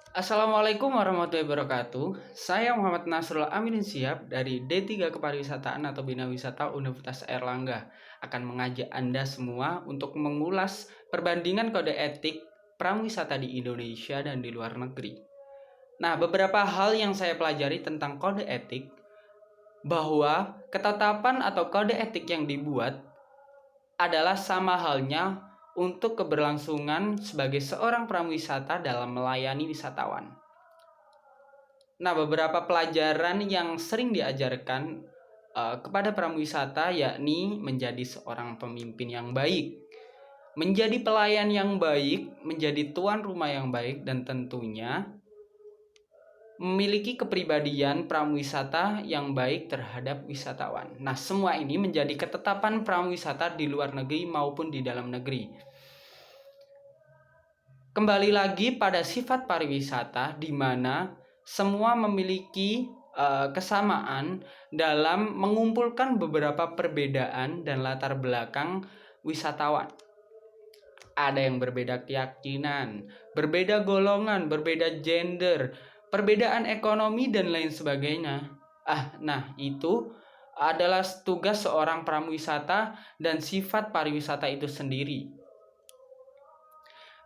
Assalamualaikum warahmatullahi wabarakatuh. Saya Muhammad Nasrul Aminin Siap dari D3 Kepariwisataan atau Bina Wisata Universitas Airlangga akan mengajak Anda semua untuk mengulas perbandingan kode etik prawisata di Indonesia dan di luar negeri. Nah, beberapa hal yang saya pelajari tentang kode etik bahwa ketetapan atau kode etik yang dibuat adalah sama halnya untuk keberlangsungan sebagai seorang prawisata dalam melayani wisatawan. Nah, beberapa pelajaran yang sering diajarkan kepada pramuwisata yakni menjadi seorang pemimpin yang baik, menjadi pelayan yang baik, menjadi tuan rumah yang baik, dan tentunya memiliki kepribadian pramuwisata yang baik terhadap wisatawan. Nah, semua ini menjadi ketetapan pramuwisata di luar negeri maupun di dalam negeri. Kembali lagi pada sifat pariwisata di mana semua memiliki kesamaan dalam mengumpulkan beberapa perbedaan dan latar belakang wisatawan. Ada yang berbeda keyakinan, berbeda golongan, berbeda gender, perbedaan ekonomi dan lain sebagainya. Nah, itu adalah tugas seorang pramuwisata dan sifat pariwisata itu sendiri.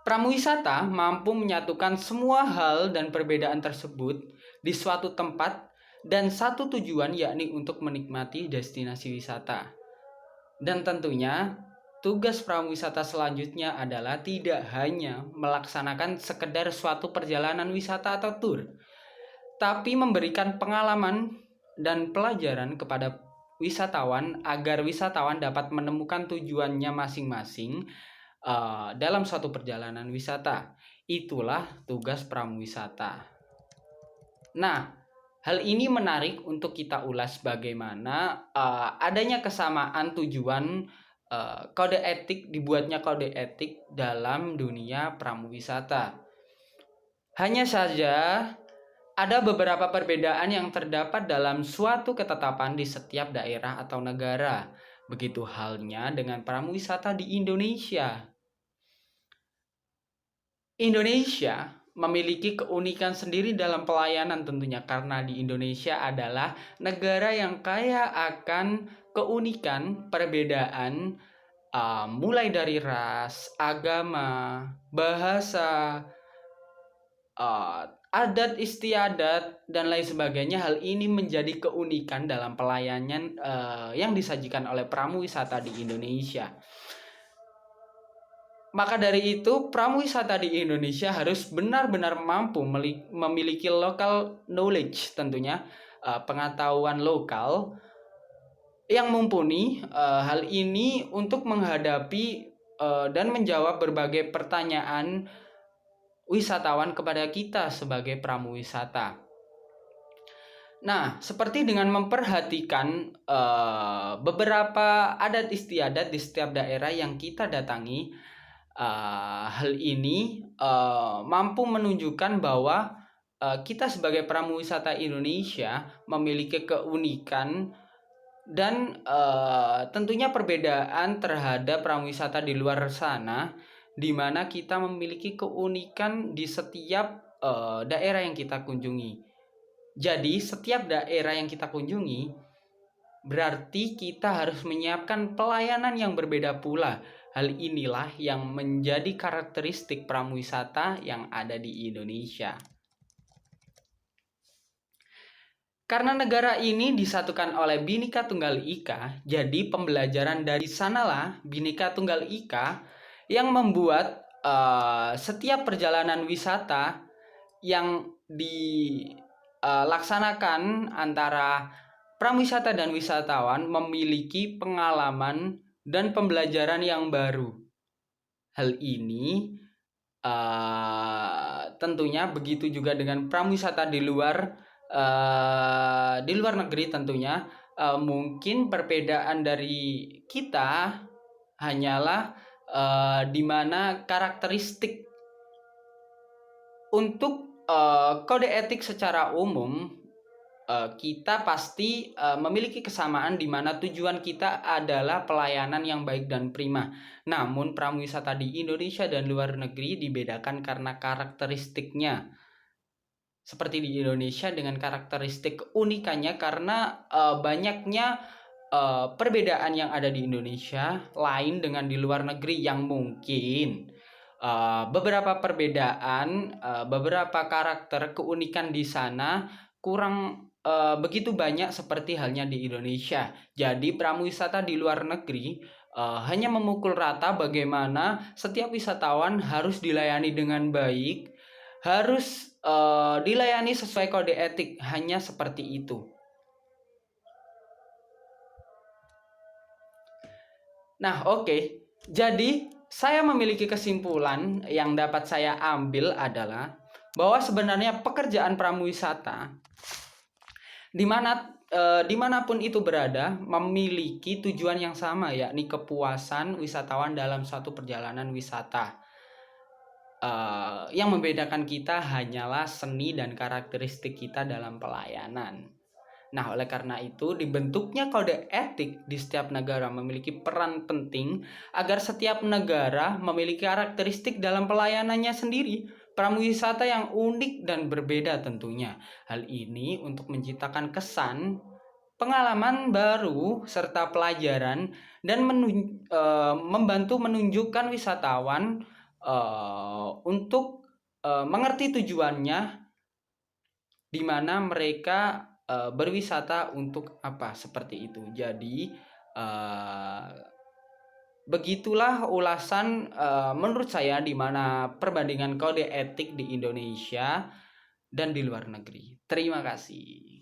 Pramuwisata mampu menyatukan semua hal dan perbedaan tersebut di suatu tempat dan satu tujuan, yakni untuk menikmati destinasi wisata. Dan tentunya tugas pramuwisata selanjutnya adalah tidak hanya melaksanakan sekedar suatu perjalanan wisata atau tur, tapi memberikan pengalaman dan pelajaran kepada wisatawan agar wisatawan dapat menemukan tujuannya masing-masing dalam suatu perjalanan wisata. Itulah tugas pramuwisata. Nah, hal ini menarik untuk kita ulas bagaimana adanya kesamaan tujuan kode etik, dibuatnya kode etik dalam dunia pramuwisata. Hanya saja ada beberapa perbedaan yang terdapat dalam suatu ketetapan di setiap daerah atau negara. Begitu halnya dengan pramuwisata di Indonesia. Indonesia memiliki keunikan sendiri dalam pelayanan tentunya karena di Indonesia adalah negara yang kaya akan keunikan perbedaan mulai dari ras, agama, bahasa, adat istiadat dan lain sebagainya. Hal ini menjadi keunikan dalam pelayanan yang disajikan oleh pramuwisata di Indonesia. Maka dari itu, pramuwisata di Indonesia harus benar-benar mampu memiliki local knowledge, tentunya pengetahuan lokal yang mumpuni. Hal ini untuk menghadapi dan menjawab berbagai pertanyaan wisatawan kepada kita sebagai pramuwisata. Nah, seperti dengan memperhatikan beberapa adat istiadat di setiap daerah yang kita datangi, hal ini mampu menunjukkan bahwa kita sebagai pramuwisata Indonesia memiliki keunikan dan tentunya perbedaan terhadap pramuwisata di luar sana, di mana kita memiliki keunikan di setiap daerah yang kita kunjungi. Jadi setiap daerah yang kita kunjungi berarti kita harus menyiapkan pelayanan yang berbeda pula. Hal inilah yang menjadi karakteristik pramuwisata yang ada di Indonesia. Karena negara ini disatukan oleh Bhinneka Tunggal Ika, jadi pembelajaran dari sanalah Bhinneka Tunggal Ika yang membuat setiap perjalanan wisata yang dilaksanakan antara pramuwisata dan wisatawan memiliki pengalaman dan pembelajaran yang baru. Hal ini tentunya begitu juga dengan pramuwisata di luar negeri tentunya. Mungkin perbedaan dari kita hanyalah di mana karakteristik untuk kode etik secara umum kita pasti memiliki kesamaan di mana tujuan kita adalah pelayanan yang baik dan prima. Namun pramuwisata di Indonesia dan luar negeri dibedakan karena karakteristiknya. seperti di Indonesia dengan karakteristik keunikannya karena banyaknya perbedaan yang ada di Indonesia lain dengan di luar negeri yang mungkin beberapa perbedaan, beberapa karakter keunikan di sana kurang begitu banyak seperti halnya di Indonesia. Jadi pramuwisata di luar negeri hanya memukul rata bagaimana setiap wisatawan harus dilayani dengan baik, harus dilayani sesuai kode etik, hanya seperti itu. Nah, oke. Jadi, saya memiliki kesimpulan yang dapat saya ambil adalah bahwa sebenarnya pekerjaan pramuwisata dimanapun itu berada memiliki tujuan yang sama, yakni kepuasan wisatawan dalam suatu perjalanan wisata. Yang membedakan kita hanyalah seni dan karakteristik kita dalam pelayanan. Nah, oleh karena itu dibentuknya kode etik di setiap negara memiliki peran penting agar setiap negara memiliki karakteristik dalam pelayanannya sendiri, pramuwisata yang unik dan berbeda tentunya. Hal ini untuk menciptakan kesan, pengalaman baru serta pelajaran dan membantu menunjukkan wisatawan untuk mengerti tujuannya, di mana mereka berwisata untuk apa, seperti itu. Jadi begitulah ulasan menurut saya di mana perbandingan kode etik di Indonesia dan di luar negeri. Terima kasih.